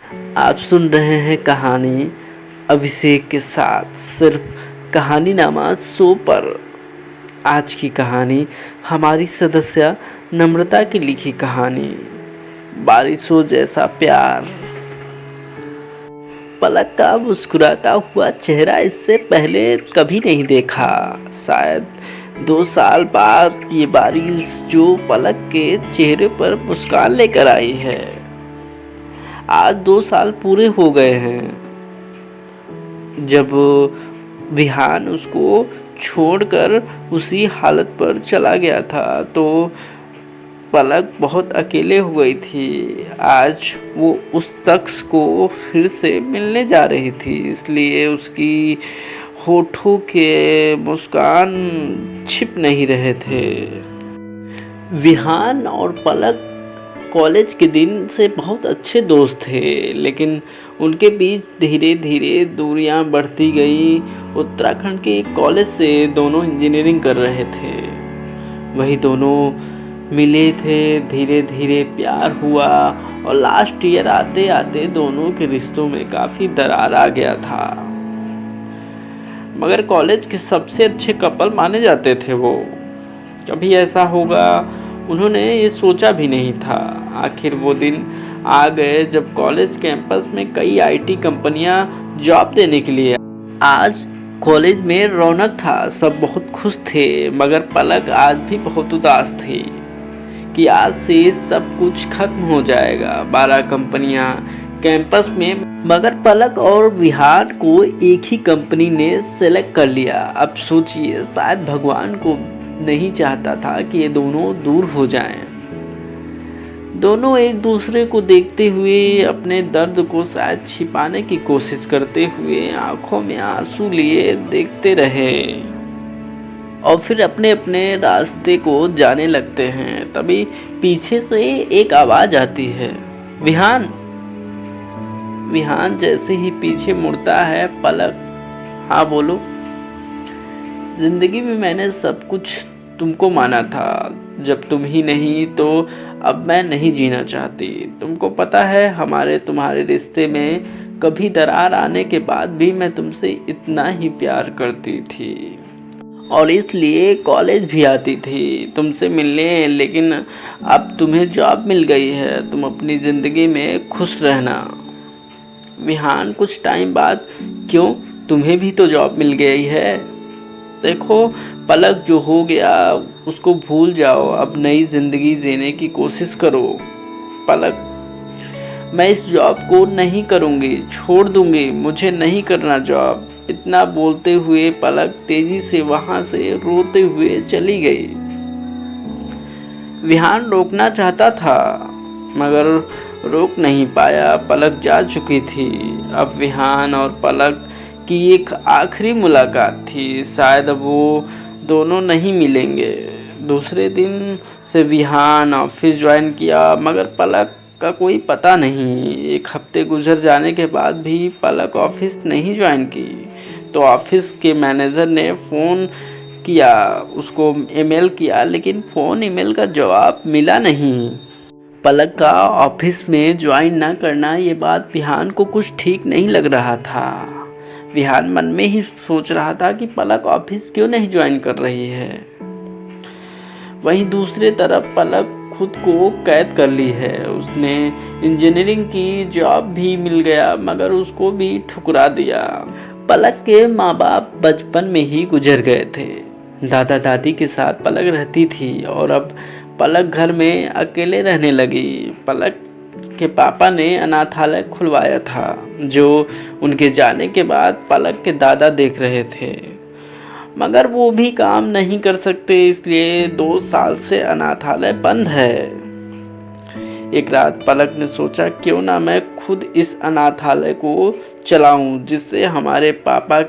आप सुन रहे हैं कहानी अभिषेक के साथ सिर्फ कहानी नामा शो पर। आज की कहानी हमारी सदस्य नम्रता की लिखी कहानी बारिशों जैसा प्यार। पलक का मुस्कुराता हुआ चेहरा इससे पहले कभी नहीं देखा। शायद 2 साल बाद ये बारिश जो पलक के चेहरे पर मुस्कान लेकर आई है। आज 2 साल पूरे हो गए हैं जब विहान उसको छोड़कर उसी हालत पर चला गया था, तो पलक बहुत अकेले हो गई थी। आज वो उस शख्स को फिर से मिलने जा रही थी, इसलिए उसकी होठों के मुस्कान छिप नहीं रहे थे। विहान और पलक कॉलेज के दिन से बहुत अच्छे दोस्त थे, लेकिन उनके बीच धीरे धीरे दूरियां बढ़ती गई। उत्तराखंड के एक कॉलेज से दोनों इंजीनियरिंग कर रहे थे। वही दोनों मिले थे, धीरे धीरे प्यार हुआ और लास्ट ईयर आते आते दोनों के रिश्तों में काफ़ी दरार आ गया था। मगर कॉलेज के सबसे अच्छे कपल माने जाते थे वो। कभी ऐसा होगा उन्होंने ये सोचा भी नहीं था। आखिर वो दिन आ गए जब कॉलेज कैंपस में कई आईटी कंपनियां जॉब देने के लिए। आज कॉलेज में रौनक था, सब बहुत खुश थे, मगर पलक आज भी बहुत उदास थी कि आज से सब कुछ खत्म हो जाएगा। 12 कंपनियां कैंपस में, मगर पलक और विहान को एक ही कंपनी ने सेलेक्ट कर लिया। अब सोचिए, शायद भगवान को नहीं चाहता था कि ये दोनों दूर हो जाएं। दोनों एक दूसरे को देखते हुए अपने दर्द को शायद छिपाने की कोशिश करते हुए आंखों में आंसू लिए देखते रहे और फिर अपने अपने रास्ते को जाने लगते हैं। तभी पीछे से एक आवाज आती है, विहान। विहान जैसे ही पीछे मुड़ता है, पलक, हाँ बोलो। जिंदगी में मैंने सब कुछ तुमको माना था, जब तुम ही नहीं तो अब मैं नहीं जीना चाहती। तुमको पता है हमारे तुम्हारे रिश्ते में कभी दरार आने के बाद भी मैं तुमसे इतना ही प्यार करती थी और इसलिए कॉलेज भी आती थी तुमसे मिलने। लेकिन अब तुम्हें जॉब मिल गई है, तुम अपनी ज़िंदगी में खुश रहना। विहान कुछ टाइम बाद, क्यों, तुम्हें भी तो जॉब मिल गई है। देखो पलक, जो हो गया उसको भूल जाओ, अब नई ज़िंदगी जीने की कोशिश करो। पलक, मैं इस जॉब को नहीं करूँगी, छोड़ दूँगी, मुझे नहीं करना जॉब। इतना बोलते हुए पलक तेजी से वहाँ से रोते हुए चली गई। विहान रोकना चाहता था मगर रोक नहीं पाया, पलक जा चुकी थी। अब विहान और पलक की एक आखिरी मुलाकात थी, शायद अब वो दोनों नहीं मिलेंगे। दूसरे दिन से विहान ऑफिस ज्वाइन किया, मगर पलक का कोई पता नहीं। 1 हफ्ते गुजर जाने के बाद भी पलक ऑफिस नहीं ज्वाइन की, तो ऑफिस के मैनेजर ने फ़ोन किया, उसको ईमेल किया, लेकिन फ़ोन ईमेल का जवाब मिला नहीं। पलक का ऑफिस में ज्वाइन ना करना, ये बात विहान को कुछ ठीक नहीं लग रहा था। विहान मन में ही सोच रहा था कि पलक ऑफिस क्यों नहीं ज्वाइन कर रही है। वहीं दूसरी तरफ पलक खुद को कैद कर ली है। उसने इंजीनियरिंग की जॉब भी मिल गया, मगर उसको भी ठुकरा दिया। पलक के माँ बाप बचपन में ही गुजर गए थे। दादा दादी के साथ पलक रहती थी और अब पलक घर में अकेले रहने लगी। पलक के पापा ने अनाथालय खुलवाया था, जो उनके जाने के बाद पलक के दादा देख रहे थे, मगर वो भी काम नहीं कर सकते, इसलिए 2 साल से अनाथालय बंद है। एक रात पलक ने सोचा, क्यों ना मैं खुद इस अनाथालय को चलाऊं, जिससे हमारे पापा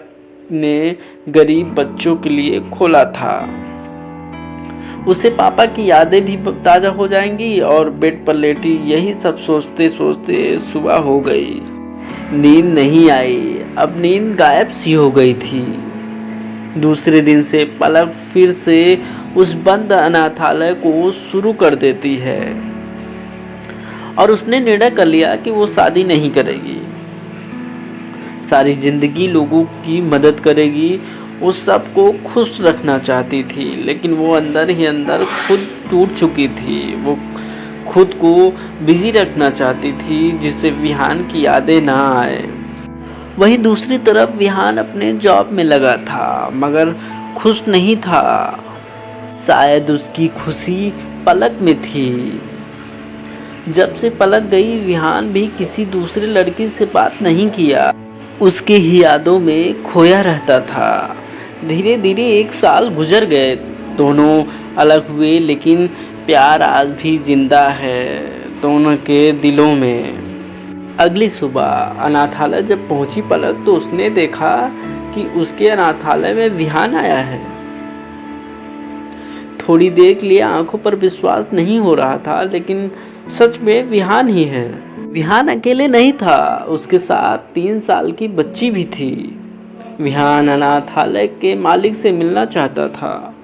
ने गरीब बच्चों के लिए खोला था। उसे पापा की यादें भी ताज़ा हो जाएंगी और बेड पर लेटी यही सब सोचते सोचते सुबह हो गई। नींद नहीं आई, अब नींद गायब सी हो गई थी। दूसरे दिन से पलक फिर से उस बंद अनाथालय को शुरू कर देती है और उसने निर्णय कर लिया कि वो शादी नहीं करेगी, सारी जिंदगी लोगों की मदद करेगी। वो सबको खुश रखना चाहती थी, लेकिन वो अंदर ही अंदर खुद टूट चुकी थी। वो खुद को बिजी रखना चाहती थी जिससे विहान की यादें ना आए। वहीं दूसरी तरफ विहान अपने जॉब में लगा था, मगर खुश नहीं था। शायद उसकी खुशी पलक में थी। जब से पलक गई, विहान भी किसी दूसरे लड़की से बात नहीं किया, उसके ही यादों में खोया रहता था। धीरे धीरे 1 साल गुजर गए, दोनों अलग हुए, लेकिन प्यार आज भी जिंदा है दोनों के दिलों में। अगली सुबह अनाथालय जब पहुंची पलक, तो उसने देखा कि उसके अनाथालय में विहान आया है। थोड़ी देर के लिए आंखों पर विश्वास नहीं हो रहा था, लेकिन सच में विहान ही है। विहान अकेले नहीं था, उसके साथ 3 साल की बच्ची भी थी। विहान अनाथालय के मालिक से मिलना चाहता था।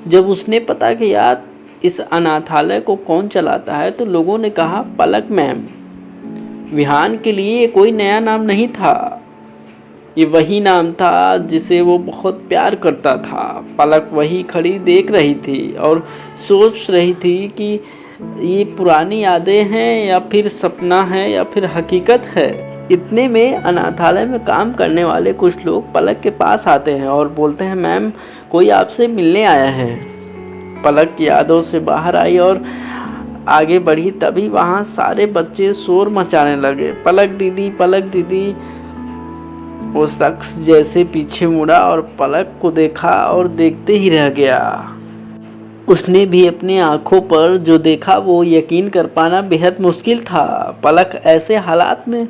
जब उसने पता किया इस अनाथालय को कौन चलाता है, तो लोगों ने कहा पलक मैम। विहान के लिए ये कोई नया नाम नहीं था, ये वही नाम था जिसे वो बहुत प्यार करता था। पलक वही खड़ी देख रही थी और सोच रही थी कि ये पुरानी यादें हैं या फिर सपना है या फिर हकीकत है। इतने में अनाथालय में काम करने वाले कुछ लोग पलक के पास आते हैं और बोलते हैं मैम, कोई आपसे मिलने आया है। पलक यादों से बाहर आई और आगे बढ़ी, तभी वहाँ सारे बच्चे शोर मचाने लगे, पलक दीदी, पलक दीदी। वो शख्स जैसे पीछे मुड़ा और पलक को देखा और देखते ही रह गया। उसने भी अपनी आंखों पर जो देखा वो यकीन कर पाना बेहद मुश्किल था। पलक ऐसे हालात में,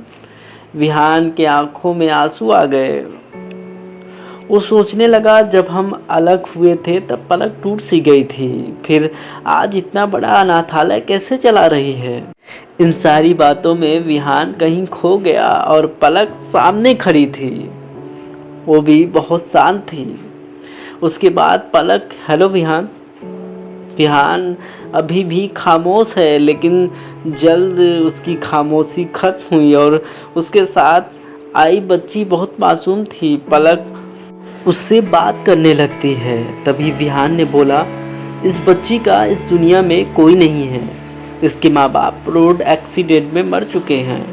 विहान के आंखों में आंसू आ गए। वो सोचने लगा, जब हम अलग हुए थे तब पलक टूट सी गई थी, फिर आज इतना बड़ा अनाथालय कैसे चला रही है। इन सारी बातों में विहान कहीं खो गया और पलक सामने खड़ी थी, वो भी बहुत शांत थी। उसके बाद पलक, हेलो विहान। विहान अभी भी खामोश है, लेकिन जल्द उसकी खामोशी खत्म हुई और उसके साथ आई बच्ची बहुत मासूम थी। पलक उससे बात करने लगती है। तभी विहान ने बोला, इस बच्ची का इस दुनिया में कोई नहीं है, इसके माँ बाप रोड एक्सीडेंट में मर चुके हैं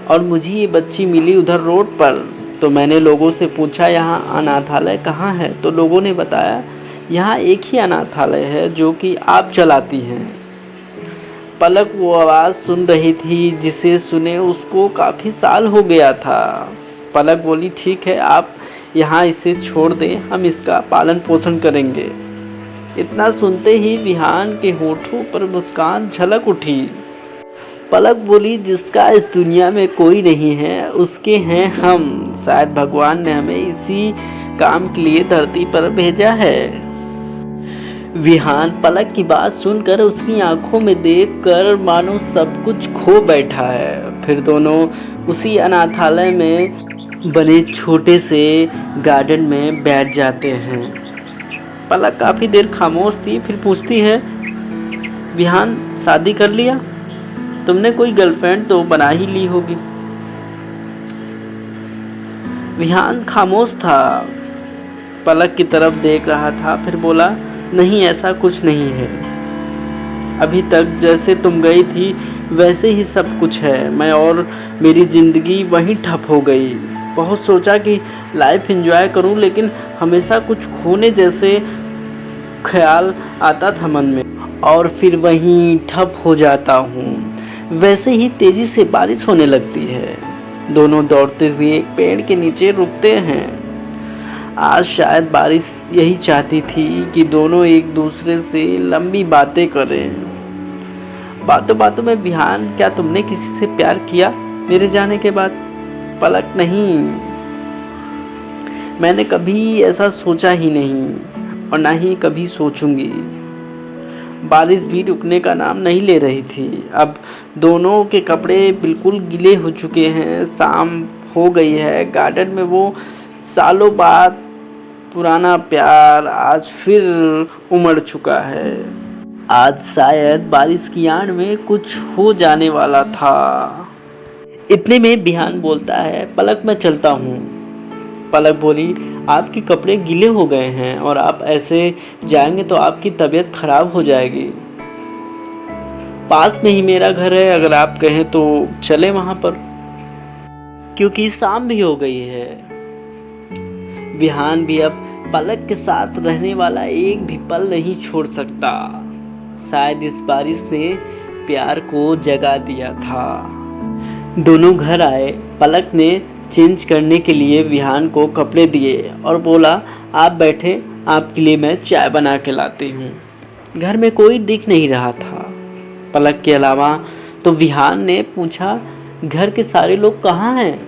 और मुझे ये बच्ची मिली उधर रोड पर। तो मैंने लोगों से पूछा यहाँ अनाथालय कहाँ है, तो लोगों ने बताया यहाँ एक ही अनाथालय है जो कि आप चलाती हैं। पलक वो आवाज़ सुन रही थी जिसे सुने उसको काफ़ी साल हो गया था। पलक बोली, ठीक है, आप यहाँ इसे छोड़ दें, हम इसका पालन पोषण करेंगे। इतना सुनते ही विहान के होठों पर मुस्कान झलक उठी। पलक बोली, जिसका इस दुनिया में कोई नहीं है उसके हैं हम। शायद भगवान ने हमें इसी काम के लिए धरती पर भेजा है। विहान पलक की बात सुनकर उसकी आंखों में देखकर मानो सब कुछ खो बैठा है। फिर दोनों उसी अनाथालय में बने छोटे से गार्डन में बैठ जाते हैं। पलक काफ़ी देर खामोश थी, फिर पूछती है, विहान शादी कर लिया? तुमने कोई गर्लफ्रेंड तो बना ही ली होगी। विहान खामोश था, पलक की तरफ देख रहा था, फिर बोला, नहीं, ऐसा कुछ नहीं है। अभी तक जैसे तुम गई थी वैसे ही सब कुछ है। मैं और मेरी ज़िंदगी वहीं ठप हो गई। बहुत सोचा कि लाइफ एंजॉय करूं, लेकिन हमेशा कुछ खोने जैसे ख्याल आता था मन में और फिर वहीं ठप हो जाता हूं। वैसे ही तेज़ी से बारिश होने लगती है। दोनों दौड़ते हुए एक पेड़ के नीचे रुकते हैं। आज शायद बारिश यही चाहती थी कि दोनों एक दूसरे से लंबी बातें करें। बातों बातों में, विहान, क्या तुमने किसी से प्यार किया मेरे जाने के बाद? पलक, नहीं, मैंने कभी ऐसा सोचा ही नहीं और ना ही कभी सोचूंगी। बारिश भी रुकने का नाम नहीं ले रही थी। अब दोनों के कपड़े बिल्कुल गीले हो चुके हैं। शाम हो गई है। गार्डन में वो सालों बाद पुराना प्यार आज फिर उमड़ चुका है। आज शायद बारिश की आड़ में कुछ हो जाने वाला था। इतने में बिहान बोलता है, पलक मैं चलता हूँ। पलक बोली, आपके कपड़े गीले हो गए हैं और आप ऐसे जाएंगे तो आपकी तबीयत खराब हो जाएगी। पास में ही मेरा घर है, अगर आप कहें तो चले वहां पर, क्योंकि शाम भी हो गई है। बिहान भी अब पलक के साथ रहने वाला एक भी पल नहीं छोड़ सकता। शायद इस बारिश ने प्यार को जगा दिया था। दोनों घर आए। पलक ने चेंज करने के लिए विहान को कपड़े दिए और बोला, आप बैठे, आपके लिए मैं चाय बना के लाती हूँ। घर में कोई दिख नहीं रहा था पलक के अलावा, तो विहान ने पूछा, घर के सारे लोग कहाँ हैं?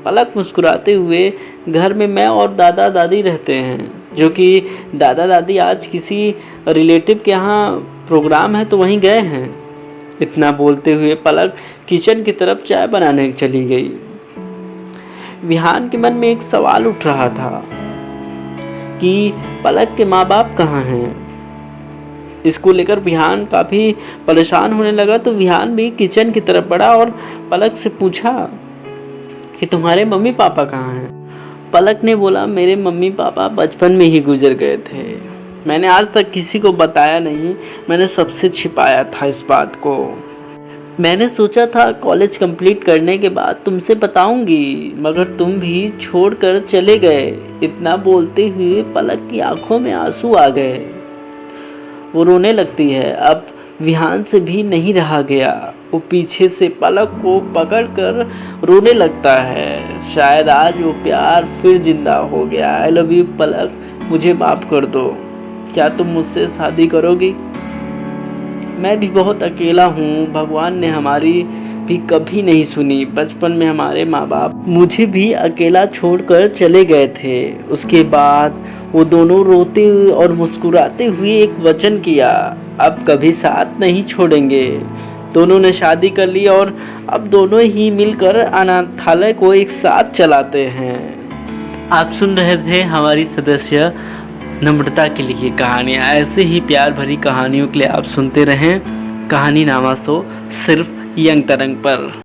पलक मुस्कुराते हुए, घर में मैं और दादा दादी रहते हैं, जो कि दादा दादी आज किसी रिलेटिव के यहाँ प्रोग्राम है तो वहीं गए हैं। इतना बोलते हुए पलक किचन की तरफ चाय बनाने चली गई। विहान के मन में एक सवाल उठ रहा था कि पलक के माँ बाप कहाँ हैं। इसको लेकर विहान काफी परेशान होने लगा, तो विहान भी किचन की तरफ बढ़ा और पलक से पूछा कि तुम्हारे मम्मी पापा कहाँ हैं? पलक ने बोला, मेरे मम्मी पापा बचपन में ही गुजर गए थे। मैंने आज तक किसी को बताया नहीं, मैंने सबसे छिपाया था इस बात को। मैंने सोचा था कॉलेज कंप्लीट करने के बाद तुमसे बताऊंगी, मगर तुम भी छोड़कर चले गए। इतना बोलते हुए पलक की आंखों में आंसू आ गए। वो रोने लगती है। अब विहान से भी नहीं रहा गया। वो पीछे से पलक को पकड़कर रोने लगता है। शायद आज वो प्यार फिर जिंदा हो गया। आई लव यू पलक, मुझे माफ कर दो। क्या तुम मुझसे शादी करोगी? मैं भी बहुत अकेला हूँ। भगवान ने हमारी भी कभी नहीं सुनी। बचपन में हमारे माँ बाप मुझे भी अकेला छोड़कर चले गए थे। उसके बाद वो दोनों रोते और मुस्कुराते हुए एक वचन किया, अब कभी साथ नहीं छोड़ेंगे। दोनों ने शादी कर ली और अब दोनों ही मिलकर अनाथालय को एक साथ चलाते हैं। आप सुन रहे थे हमारी सदस्य नम्रता के लिए कहानियाँ। ऐसे ही प्यार भरी कहानियों के लिए आप सुनते रहें कहानी नामा शो, सिर्फ यंग तरंग पर।